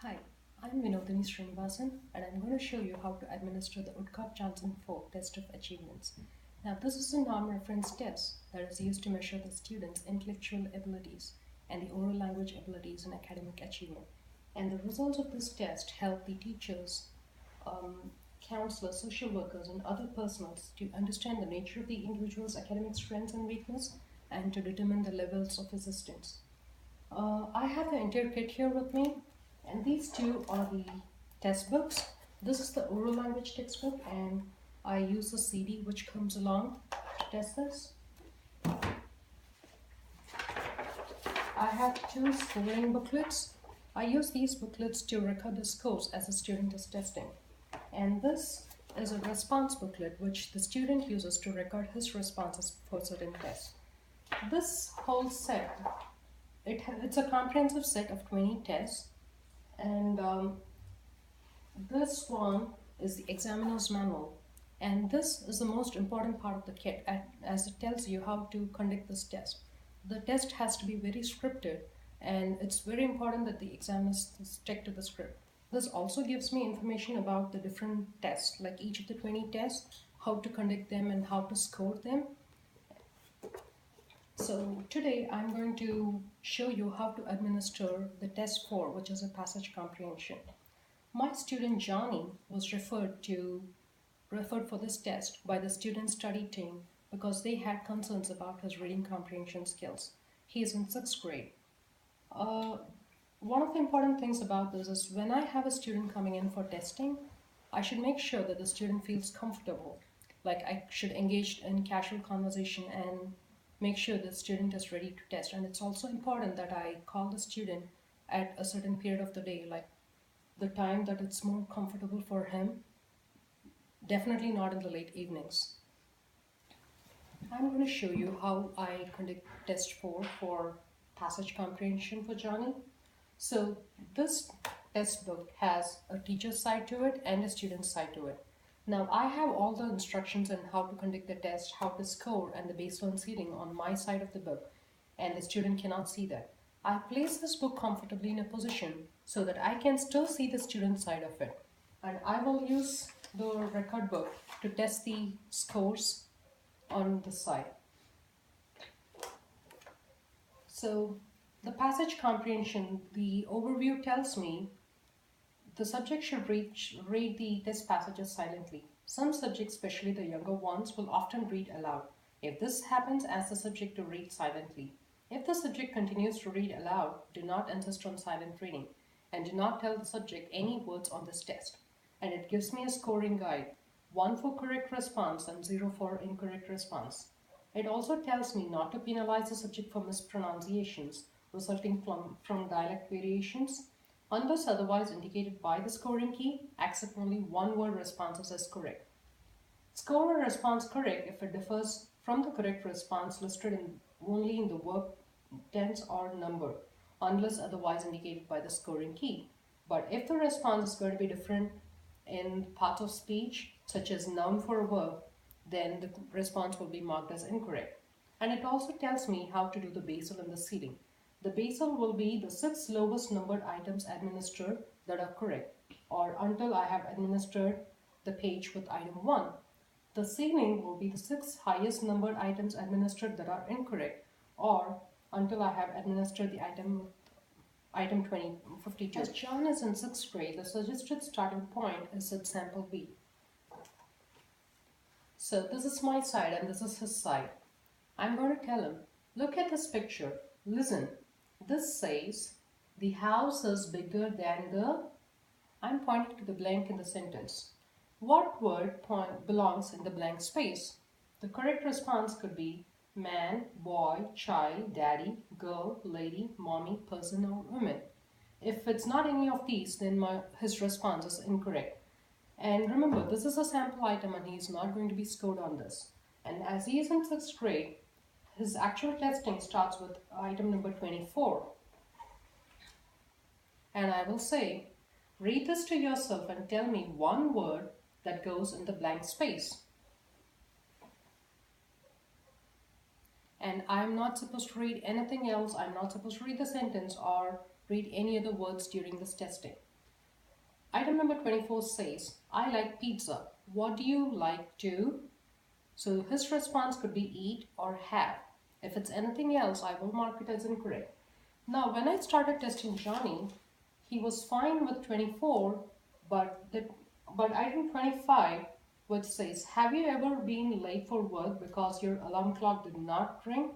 Hi, I'm Vinodini Srinivasan and I'm going to show you how to administer the Woodcock-Johnson-4 test of achievements. Now this is a norm-reference test that is used to measure the students' intellectual abilities and the oral language abilities in academic achievement. And the results of this test help the teachers, counselors, social workers and other personnels to understand the nature of the individual's academic strengths and weakness and to determine the levels of assistance. I have the entire kit here with me, and these two are the test books. This is the oral language textbook, and I use the CD which comes along to test this. I have two scoring booklets. I use these booklets to record the scores as the student is testing. And this is a response booklet which the student uses to record his responses for certain tests. This whole set it's a comprehensive set of 20 tests, and this one is the examiner's manual, and this is the most important part of the kit as it tells you how to conduct this test. The test has to be very scripted, and it's very important that the examiners stick to the script. This also gives me information about the different tests, like each of the 20 tests, how to conduct them and how to score them. So today I'm going to show you how to administer the test 4, which is a passage comprehension. My student Johnny was referred for this test by the student study team because they had concerns about his reading comprehension skills. He is in 6th grade. One of the important things about this is when I have a student coming in for testing, I should make sure that the student feels comfortable. Like I should engage in casual conversation and make sure the student is ready to test. And it's also important that I call the student at a certain period of the day, like the time that it's more comfortable for him, definitely not in the late evenings. I'm going to show you how I conduct test 4 for passage comprehension for Johnny. So this test book has a teacher's side to it and a student's side to it. Now I have all the instructions on how to conduct the test, how to score, and the baseline seating on my side of the book, and the student cannot see that. I place this book comfortably in a position so that I can still see the student side of it. And I will use the record book to test the scores on the side. So the passage comprehension, the overview tells me the subject should read the test passages silently. Some subjects, especially the younger ones, will often read aloud. If this happens, ask the subject to read silently. If the subject continues to read aloud, do not insist on silent reading and do not tell the subject any words on this test. And it gives me a scoring guide, 1 for correct response and 0 for incorrect response. It also tells me not to penalize the subject for mispronunciations resulting from dialect variations. Unless otherwise indicated by the scoring key, accept only one-word responses as correct. Score a response correct if it differs from the correct response listed only in the verb tense or number, unless otherwise indicated by the scoring key. But if the response is going to be different in parts of speech, such as noun for a verb, then the response will be marked as incorrect. And it also tells me how to do the basal and the seating. The basal will be the 6 lowest numbered items administered that are correct, or until I have administered the page with item 1. The seating will be the 6 highest numbered items administered that are incorrect, or until I have administered the item 52. As John is in 6th grade, the suggested starting point is at sample B. So this is my side and this is his side. I'm going to tell him, look at this picture, listen. This says, the house is bigger than the... I'm pointing to the blank in the sentence. What word belongs in the blank space? The correct response could be man, boy, child, daddy, girl, lady, mommy, person, or woman. If it's not any of these, then his response is incorrect. And remember, this is a sample item and he is not going to be scored on this. And as he is in 6th grade, his actual testing starts with item number 24. And I will say, read this to yourself and tell me one word that goes in the blank space. And I'm not supposed to read anything else. I'm not supposed to read the sentence or read any other words during this testing. Item number 24 says, I like pizza. What do you like to? So his response could be eat or have. If it's anything else, I will mark it as incorrect. Now, when I started testing Johnny, he was fine with 24, but item 25, which says, have you ever been late for work because your alarm clock did not ring?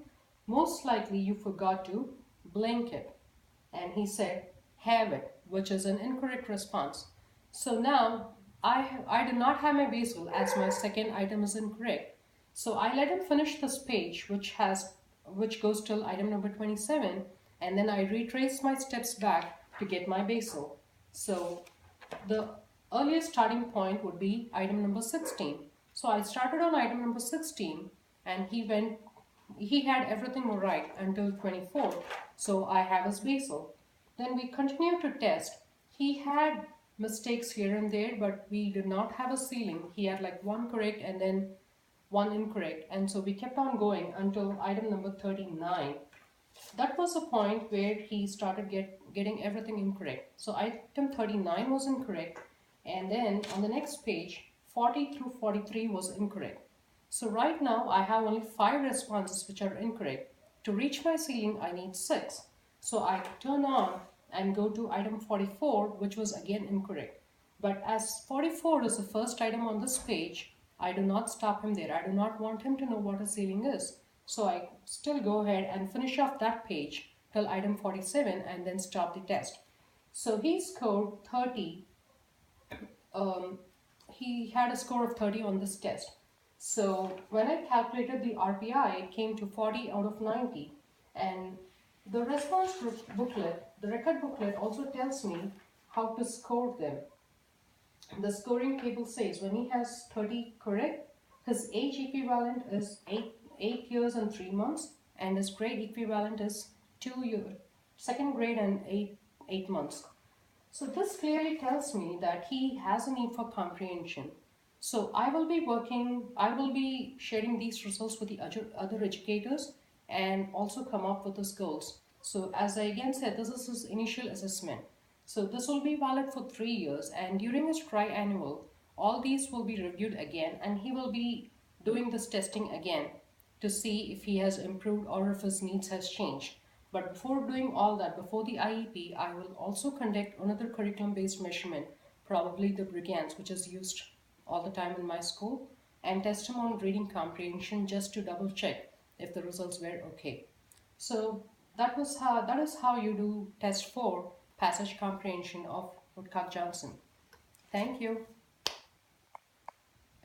Most likely you forgot to blink it. And he said, have it, which is an incorrect response. So now I did not have my basil as my second item is incorrect. So I let him finish this page, which goes till item number 27, and then I retraced my steps back to get my basil. So the earliest starting point would be item number 16. So I started on item number 16, and he had everything right until 24. So I have his basil. Then we continued to test. He had mistakes here and there, but we did not have a ceiling. He had like one correct and then one incorrect. And so we kept on going until item number 39. That was a point where he started getting everything incorrect. So item 39 was incorrect. And then on the next page, 40 through 43 was incorrect. So right now I have only 5 responses which are incorrect. To reach my ceiling, I need 6. So I turn on and go to item 44, which was again incorrect. But as 44 is the first item on this page, I do not stop him there. I do not want him to know what a ceiling is. So I still go ahead and finish off that page till item 47 and then stop the test. So he scored 30. He had a score of 30 on this test. So when I calculated the RPI, it came to 40 out of 90. And the response booklet, the record booklet also tells me how to score them. The scoring table says when he has 30 correct, his age equivalent is 8 years and 3 months, and his grade equivalent is 2 years, second grade and 8 months. So this clearly tells me that he has a need for comprehension. So I will be sharing these results with the other educators and also come up with his goals. So as I again said, this is his initial assessment. So this will be valid for 3 years, and during his triannual, all these will be reviewed again, and he will be doing this testing again to see if he has improved or if his needs has changed. But before doing all that, before the IEP, I will also conduct another curriculum-based measurement, probably the Brigance, which is used all the time in my school, and test him on reading comprehension just to double check if the results were okay. So that is how you do test 4 passage comprehension of Woodcock Johnson. Thank you.